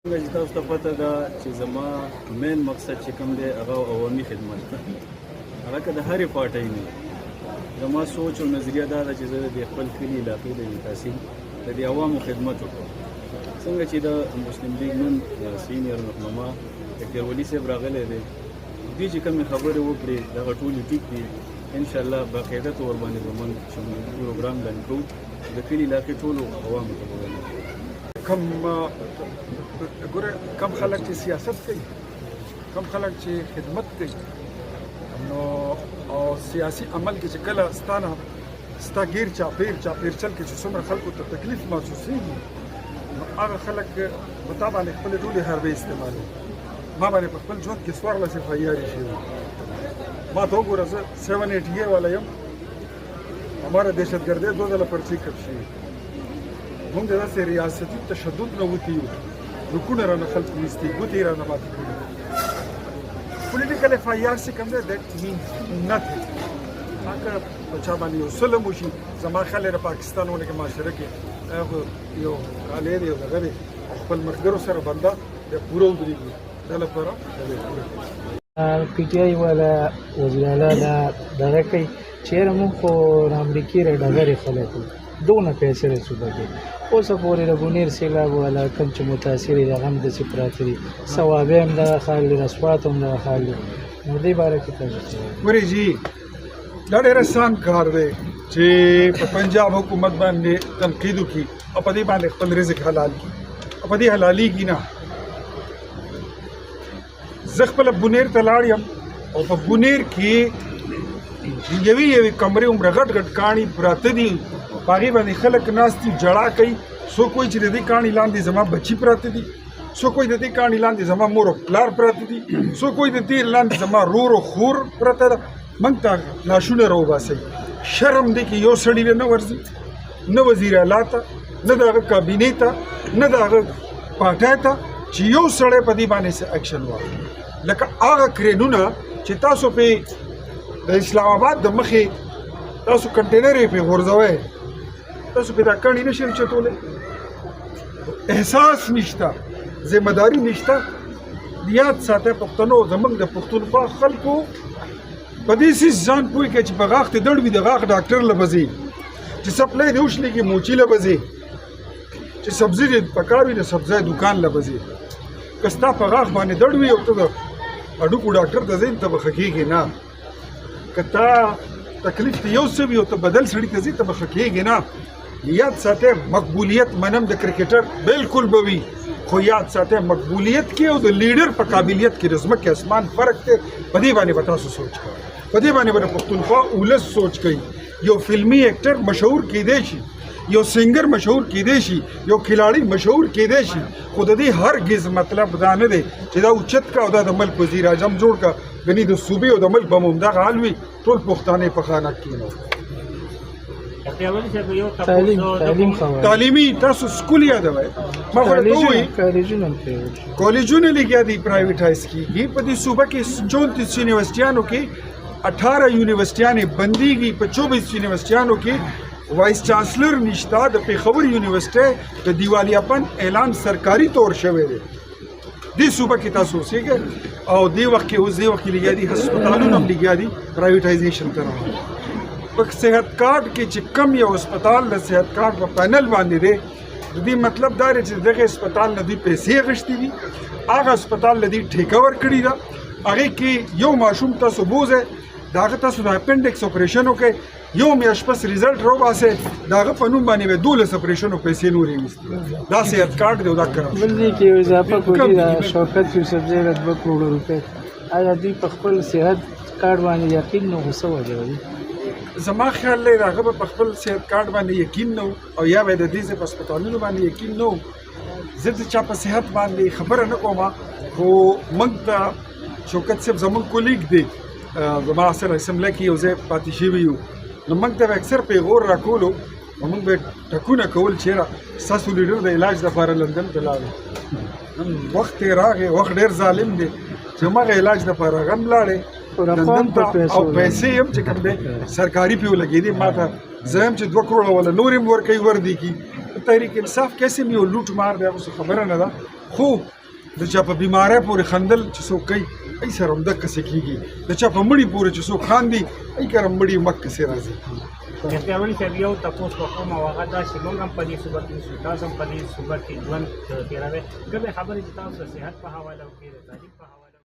څنګه چې تاسو ته پته ده چې زما مین مقصد چې کوم دی هغه عوامي خدمت ده. هغه که د هرې پارټۍ نه زما سوچ او نظریه دا ده چې زه د خپل کلي علاقې د تحصیل د دې عوامو خدمت وکړم. څنګه چې د مسلم لیګ نن سینیر رهنما ډاکټر ولي صاحب راغلی دی، دوی چې کومې خبرې وکړې دغه ټولې ټیک دي. انشاءالله باقاعده طور باندې به موږ پروګرام لاندې کوو د کلي علاقې ټولو عوامو ته به ووایو. کم خلک چې سیاست کوي، کم خلک چې خدمت کوي، نو او سیاسي عمل کې چې کله ستا غیر چاپیر چل کې چې څومره خلکو ته تکلیف محسوسېږي، نو هغه خلک په تا باندې خپلې ټولې حربې استعمالوي. ما باندې په خپل ژوند کې 14 FIR شوي. ما ته وګوره، زه 780 والا یم. हमारा दहशतगर्दी 2 ځله پرچې کټ شوي. موږ داسې ریاستي تشدد نه وتي یو، رکونه رانه خلک نیستي، ګوتې رانه ماتې کړي. پولیټیکل FIR چې کوم دی دیٹ مینز نتھنګ. هغه په چا باندې یو ظلم وشي، زما خیال د پاکستان ونې معاشره کې یو کالی دی، یو دغه دی، خپل ملګرو سره بنده د پوره ودرېږي. دا لپاره PTI والا وزیر اعلی دا دغه کوي چیرې موږ خو د امریکې د ډګرې خلک وو، دونه پیسې د صوبه کې اوسه پورې د بونیر سیلاب والا کوم چې متاثر دي هغه هم داسې پراته دي، ثوابې هم دغه حال دي، رسوات هم دغه حال دي. نو دې باره کې تاسو ګورئ جي، دا ډېر اسان کار دی چې په پنجاب حکومت باندې تنقید وکړي او په دې باندې خپل رزق حلال کړي او په دې حلالېږي نه. زه خپله بونیر ته لاړ یم او په بونیر کې یوې کمرې عمره غټ غټ کاڼي پراته دي، په هغې باندې خلک ناست دي، ژړا کوي. څوک وایي چې د دې کاڼي لاندې زما بچي پراته دي، څوک وایي د دې کاڼي لاندې زما مور او پلار پراته دي، څوک وایي د دې لاندې زما رور او خور پرته ده. موږ ته لاشونه راوباسئ. شرم دی چې یو سړي نه ورځي، نه وزیر اعلی ته، نه د هغه کابینې ته، نه د هغه پارټۍ ته چې یو سړی په دې باندې څه اکشن واخلي. لکه هغه کرینونه چې تاسو په د اسلام آباد د مخې تاسو کنټینر یې پرې غورځوئ، تاسو پرې دا کاڼي نه شئ چتولی. احساس نشته، ذمهداري نشته. یاد ساتئ پښتنو، زموږ د پښتونخوا خلکو په دې څیز ځان پوه کړئ چې په غاښ ته دړ وي د غاښ ډاکټر له به ځي، چې سپلی دې وشلېږي موچي له به ځي، چې سبزي دې پکار وي د سبزۍ دوکان له به ځي. که ستا په غاښ باندې دړ وي او ته د هډوکو ډاکټر ته ځې، ته به ښه کېږې نه. که تا تکلیف ته یو څه وي او ته بدل سړي ته ځې، ته به ښه کېږې نه. یاد ساتئ، مقبولیت منم د کرکټر بالکل به وي، خو یاد ساتئ مقبولیت کې او د لیډر په قابلیت کې د ځمکې اسمان فرق دی. په دې باندې به تاسو سوچ کوئ، په دې باندې به د پښتونخوا ولس سوچ کوي. یو فلمي ایکټر مشهور کیدی شي، یو سنگر مشهور کیدی شي، یو کھلاړی مشهور کیدی شي، خو د دې هرګز مطلب دا نه دی چې دا اوچت کا او دا د ملک وزیر اعظم جوړ کا. غني د صوبې او د ملک به مو همدغه حال وي، ټول پښتانه په خانه کښېنو. تعلیمي تاسو سکول یادوئ، ما خو درته ووایي کالجونه لګیا دي پرایویټایز کېږي. په دې صوبه کې 34 یونیورسټیانو کې 18 یونیورسټیانې بندېږي، په 24 یونیورسټیانو کې وایس چانسلر نشته. د پېښور یونیورسټۍ د دیوالیاپن اعلان سرکاري طور شوی دی. دې صوبه کې تاسو اوسېږئ او دې وخت کې لګیا دي هسپتالونه هم لګیا دي پرایویټایزیشن ته روان. په صحت کارډ کې چې کم یو هسپتال د صحت کارډ په پینل باندې دی، د دې مطلب دا دی چې دغه هسپتال نه دوی پیسې اخیستې دي، هغه هسپتال له دوی ټیکه ورکړې ده. هغې کې یو ماشوم تاسو بوځئ، د هغه تاسو د اپنډکس اپریشن وکړئ، یو میاشت پس ریزلټ راوباسئ، د هغه په نوم باندې به 12 اپریشنو پیسې نورې ویستې. دا صحت کارډ دی او دا کرم بل دې کې اضافه کړي د شوکت یوسفزۍ د 2 کروڑ روپۍ. آیا دوی په خپل صحت کارډ باندې یقین نه غوسه وجوي؟ زما خیال دی هغه به په خپل صحت کارډ باندې یقین نه او یا به د دې په هسپتالونو باندې یقین نه. زه د چا په صحت باندې خبره نه کوم، خو موږ ته شوکت صاحب زموږ کولیګ دی، زما سره اسمبلی کې یو ځای پاتې شوي یو، نو موږ ته به اکثر پیغور راکولو، نو موږ به ټکونه کول چې یاره ستاسو لیډر د علاج لپاره لندن ته لاړی. نن وخت یې راغی، وخت ډېر ظالم دی چې هماغه علاج لپاره هغه هم لاړی لندن ته او پیسې هم چې کوم دی سرکاري پې ولګېدې. ما ته زه هم چې 2 کروڑه ولا نور هم ورکوي وردي کي. تحریک انصاف کیسے میں لوٹ مار دیا، اس خبر نہ تھا خو د چا په بیماری پورې خندل چې څوک کوي ای سره همدقسې کېږي د چا په مړي پورې چې څوک خاندي ای کره مړي مکسې راځي اختیارولي صاحب یو تپوس وکړم او هغه دا چې موږ هم په دې صورت کې اوسو، تاسو هم په دې صورت کې ژوند تېروئ. کومې خبرې چې تاسو د صحت په حواله او د تعلیم په حواله